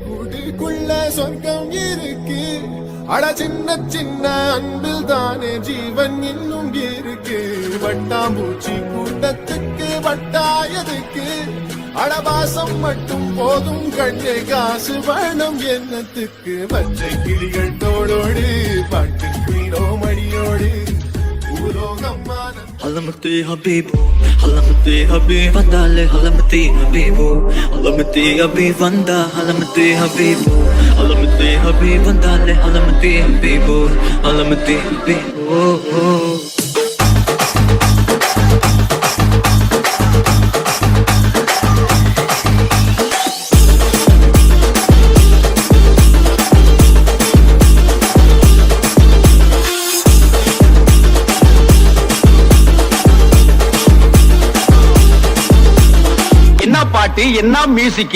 குடிக்குள்ள சொர்க்கம் இருக்கு. அட சின்ன சின்ன அன்பில் தானே ஜீவன் இன்னும் இருக்கு. வட்டாம்பூச்சி கூட்டத்துக்கு வட்டாயதுக்கு அடபாசம் மட்டும் போதும் கண்ணே, காசு வேணும் எண்ணத்துக்கு. பச்சை கிளிகள் தோளோடு பாட்டு குயிலோ மணியோடு பூலோகமான علمتي حبيبو علمتي حبيب فندالي علمتي حبيبو علمتي حبيب فندا علمتي حبيبو علمتي حبيب فندالي علمتي حبيبو علمتي حبيبو பாட்டு என்ன மியூசிக்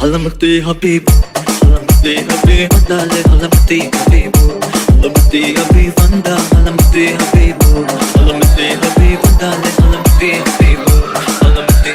علمتي حبيب علمتي حبيب فندالي علمتي حبيبو علمتي حبيب فندا علمتي حبيبو علمتي حبيب فندالي علمتي حبيبو علمتي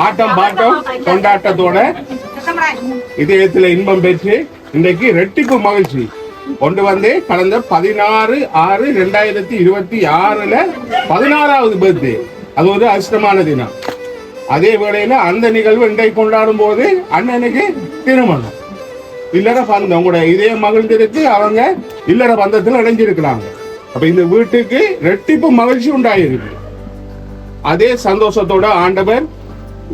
ஆட்டம் பாட்டம் கொண்டாட்டத்தோட இதயத்துல இன்பம் பெற்று இன்றைக்கு ரெட்டிப்பு மகிழ்ச்சி கொண்டு வந்து கடந்த 16/6/2026 16வது பர்த்டே. அது ஒரு அதிர்ஷ்டமான தினம். அதே வேளையில அந்த நிகழ்வு இன்றைக்கு கொண்டாடும் போது அண்ணனுக்கு திருமணம். இல்லற பந்தம் கூட இதய மகிழ்ந்திருக்கு. அவங்க இல்லற பந்தத்தில் இணைஞ்சிருக்கிறாங்க. அப்ப இந்த வீட்டுக்கு ரெட்டிப்பு மகிழ்ச்சி உண்டாயிருக்கு. அதே சந்தோஷத்தோட ஆண்டவர்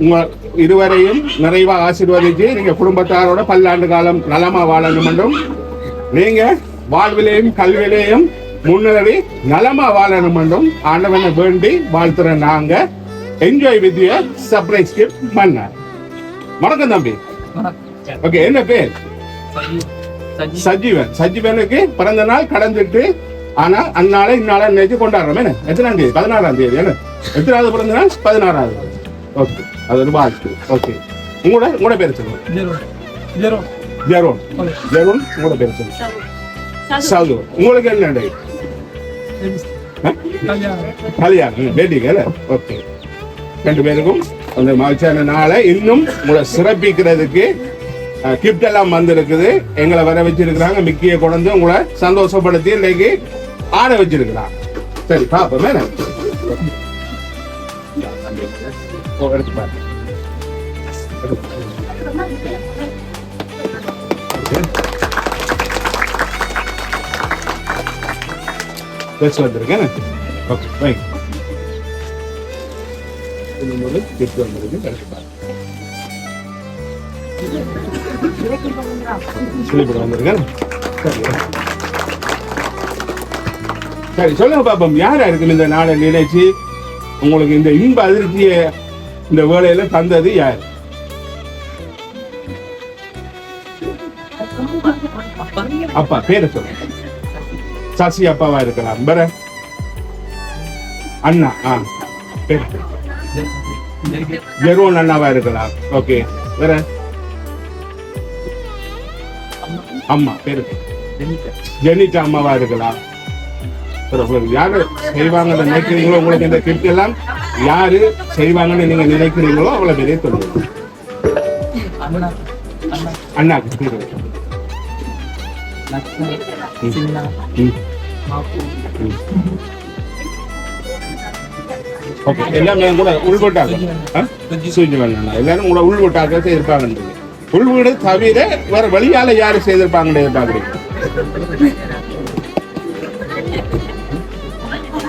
உங்க இருவரையும் நிறைவா ஆசீர்வதிச்சு நீங்க குடும்பத்தாரோட பல்லாண்டு காலம் நலமா வாழணும் என்றும் நீங்க வாழ்விலையும் கல்வியிலையும் முன்னேறி நலமா வாழணும் என்றும் ஆண்டவனை வேண்டி வாழ்த்துற நாங்க enjoy with your surprise gift பண்ண. வணக்கம் தம்பி. ஓகே, என்ன பேர்? சஜீவன். சஜீவனுக்கு பிறந்த நாள் கடந்துட்டு, ஆனா அந்நாளை இந்நாளை நினைச்சு கொண்டாடுறோம். என்ன எத்தனாம் தேதி? 16ஆம் தேதி. என்ன எத்தனாவது பிறந்த நாள்? 16வது. ஓகே, அது ஒரு வாழ்த்து. ஓகே, உங்களோட பேர் சொல்லுங்க. ஜெரோன். உங்களோட பேர் சொல்லுங்க. சாது. உங்களுக்கு என்ன கல்யாணம் பேட்டிங்க? ஓகே, 2 பேருக்கும் அந்த மகிழ்ச்சியான நாளை இன்னும் உங்களை சிறப்பிக்கிறதுக்கு கிஃப்ட் எல்லாம் வந்திருக்குது. எங்களை வர வச்சிருக்கிறாங்க. மிக்கியை கொண்டு உங்களை சந்தோஷப்படுத்தி இன்னைக்கு ஆட வச்சிருக்கிறாங்க. சரி, பாப்போம். எடுத்து பாருங்க. ட்ரெஸ் வந்திருக்கேன். Okay right. இது ஒரு கிஃப்ட் வந்திருக்கு. கரெக்டாக சொல்லிவிட வந்திருக்கேன். சரி சொல்லுங்க பாப்போம், யாரா இருக்கு இந்த நாளை நினைச்சு உங்களுக்கு இந்த இன்ப அதிர்ச்சியை இந்த வேலையில தந்தது யார்? அப்பா பேரை சொல்லுங்க. சசி அப்பாவா இருக்கலாம். வேற அண்ணா பேர் ஜெரோன் அண்ணாவா இருக்கலாம். ஓகே வேற அம்மா பேரு ஜெனிட்டா அம்மாவா இருக்கலாம். யாரு செய்வாங்கன்னு நினைக்கிறீங்களோ, உங்களுக்கு இந்த கிஃப்ட் எல்லாம் யாரு செய்வாங்கன்னு நீங்க நினைக்கிறீங்களோ அவ்வளவு பெரிய சொல்லுங்க. அண்ணாக்கு பேரு ஓகே. எல்லாமே கூட உள்வட்டாக எல்லாரும் கூட உள்வட்டாக செய்திருப்பாங்க. உள்வீடு தவிர வேற வழியால யாரு செய்திருப்பாங்கன்னு எதிர்பார்க்குறீங்க?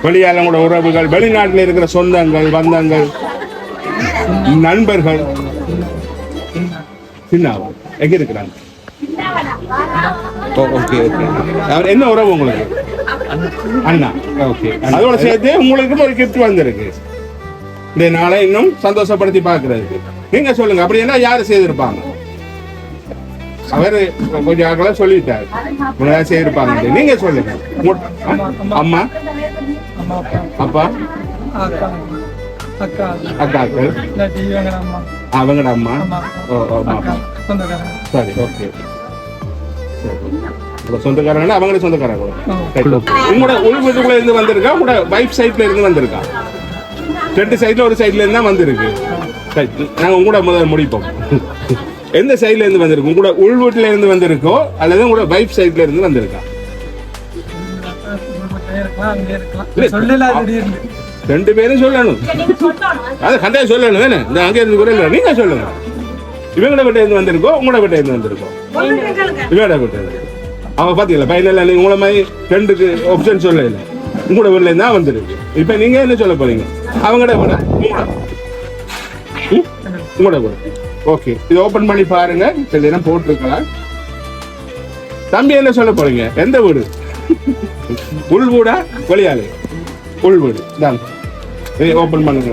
வெளியால கூட உறவுகள், வெளிநாட்டில் இருக்கிற சொந்தங்கள், பந்தங்கள், நண்பர்கள். சின்னாவா எங்க இருக்கிறாங்க? Okay okay. அவர் என்ன உறவு உங்களுக்கு? அண்ணா. ஓகே. அதோட சேர்த்து உங்களுக்கு ஒரு கிஃப்ட் வந்திருக்கு. இந்த நாளை இன்னும் சந்தோஷப்படுத்தி பார்க்கறதுக்கு நீங்க சொல்லுங்க. அப்படி என்ன யாரு செய்திருப்பாங்க? அவரு கொஞ்சம் ஆக்களா சொல்லிட்டாரு செய்திருப்பாங்க. நீங்க சொல்லுங்க. அம்மா, அப்பா, அக்காக்கள், அவங்கட அம்மா. சரி ஓகே. சொந்தக்காரங்க அவங்களே சொந்தக்காரங்க. உங்களோட உள் வீட்டுக்குள்ள இருந்து வந்திருக்கா? உங்களோட வைஃப் சைட்ல இருந்து வந்திருக்கா? 2 சைட்ல ஒரு சைட்ல இருந்து தான் வந்திருக்கு. நாங்க உங்களோட முதல்ல முடிப்போம். எந்த சைட்ல இருந்து வந்திருக்கு? உங்களோட உள் வீட்டுல இருந்து வந்திருக்கோ அல்லது உங்களோட வைஃப் சைட்ல இருந்து வந்திருக்கா? 2 பேரும் சொல்லணும். அது கண்டாயம் சொல்லணும். வேணும் இந்த அங்கே இருந்து கூட நீங்க சொல்லுங்க. இவங்களோட வீட்டை இருந்து வந்திருக்கோ உங்களோட வீட்டை இருந்து வந்திருக்கோம்? இவங்களோட வீட்டை. அவன் பாத்தீங்களா பையனில் நீங்க உங்களை மாதிரி 2க்கு ஆப்ஷன் சொல்ல இல்லை. உங்களோட வீட்டுல இருந்தா வந்திருக்கு. இப்ப நீங்க என்ன சொல்ல போறீங்க? அவங்களோட வீட உங்களோட வீடு. ஓகே. இது ஓபன் பண்ணி பாருங்க. சில போட்டிருக்கலாம். தம்பி என்ன சொல்ல போறீங்க? எந்த வீடு? உள் வீடா வெளியாலே? உள் வீடு தான். இதை ஓபன் பண்ணுங்க.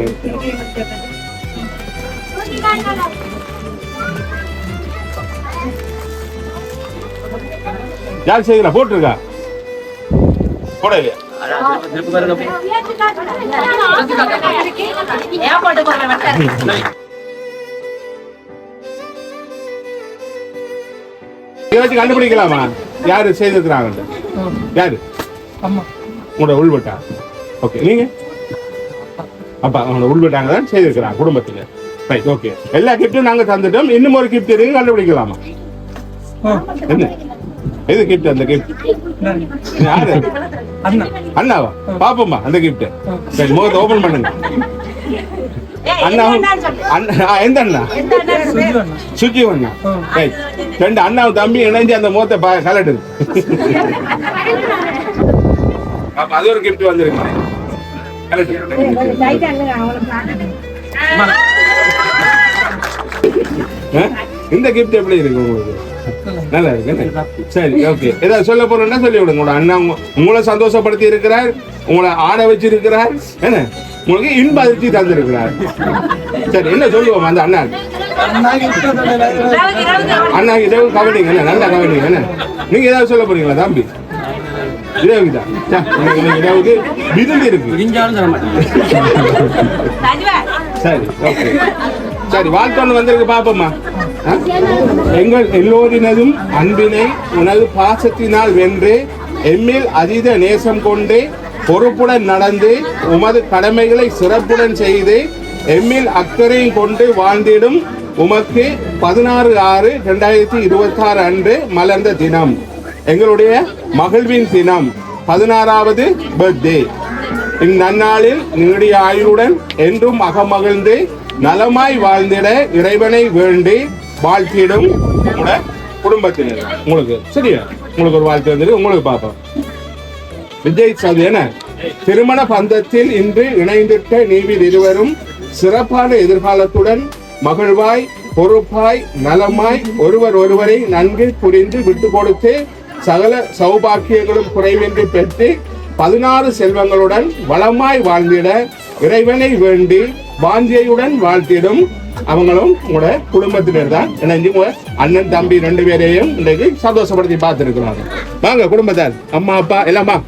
யார் செய்கிறா? போட்டிருக்கா? போட இல்லையா? இதை வச்சு கண்டுபிடிக்கலாமா யாரு செய்திருக்கிறாங்க? யாரு? உங்களோட உள்வட்டா. ஓகே. நீங்க அப்பா உங்களோட உள்வட்டாங்க தான் செய்திருக்கிறாங்க குடும்பத்துல. Right okay. எல்லா கிஃப்டும் நாங்க தந்துட்டோம். இன்னும் ஒரு கிஃப்ட் இருக்கு, கண்டுபிடிக்கலாமா? என்ன எது கிஃப்ட்? அந்த கிஃப்ட் யாரு? அண்ணாவா? பாப்போமா அந்த கிஃப்ட். சரி முகத்தை ஓபன் பண்ணுங்க. அண்ணாவும் எந்த அண்ணா? சுஜி அண்ணா. ரைட். 2 அண்ணாவும் தம்பி இணைஞ்சு அந்த முகத்தை கலட்டுது. அது ஒரு கிஃப்ட் வந்திருக்கு. இந்த கிஃப்ட் எப்படி இருக்கு உங்களுக்கு? நல்லா இருக்கு. சரி ஓகே. ஏதாவது சொல்ல போறோம்னா சொல்லி விடுங்க. உங்களோட அண்ணா உங்களை சந்தோஷப்படுத்தி இருக்கிறார், உங்களை ஆட வச்சிருக்கிறார், என்ன உங்களுக்கு இன்ப அதிர்ச்சி தந்திருக்கிறார். சரி என்ன சொல்லுவோம் அந்த அண்ணா? அண்ணா இரவு கவனிங்க. என்ன நல்லா கவனிங்க. என்ன நீங்க ஏதாவது சொல்ல போறீங்களா தம்பி? இரவுதான் இரவுக்கு விருந்து இருக்கு. சரி ஓகே. சரி வாழ்க்கை வந்திருக்கு பாப்போம்மா. எங்கள் எல்லோரினதும் அன்பினை உனது பாசத்தினால் வென்று எம்மில் அதீத நேசம் கொண்டு பொறுப்புடன் நடந்து உமது கடமைகளை சிறப்புடன் செய்து எம்மில் அக்கறையும் கொண்டு வாழ்ந்திடும் உமக்கு 16/6/2026 அன்று மலர்ந்த தினம், எங்களுடைய மகிழ்வின் தினம், 16வது பர்த்டே. இந்நன்னாளில் நீடிய ஆயுளுடன் என்றும் அகமகிழ்ந்து நலமாய் வாழ்ந்திட இறைவனை வேண்டி வாழ்த்திடும் உங்களோட குடும்பத்தினர். உங்களுக்கு சரியா? உங்களுக்கு ஒரு வாழ்த்து வந்துருக்கு. உங்களுக்கு பார்ப்போம். விஜய் சது என திருமண பந்தத்தில் இன்று இணைந்திட்ட நீவிர் இருவரும் சிறப்பான எதிர்காலத்துடன் மகிழ்வாய் பொறுப்பாய் நலமாய் ஒருவர் ஒருவரை நன்கு புரிந்து விட்டு கொடுத்து சகல சௌபாக்கியங்களும் குறைவின்றி பெற்று 16 செல்வங்களுடன் வளமாய் வாழ்ந்திட இறைவனை வேண்டி வாஞ்சியுடன் வாழ்த்திடும் அவங்களும் உங்களோட குடும்பத்தினர் தான் இணைஞ்சு அண்ணன் தம்பி 2 பேரையும் இன்றைக்கு சந்தோஷப்படுத்தி பார்த்துருக்கிறாங்க. வாங்க குடும்பத்தார் அம்மா அப்பா எல்லாமா.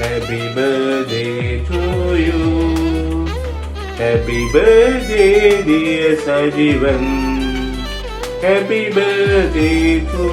Happy birthday to you. Happy birthday dear Sajivan. Happy birthday to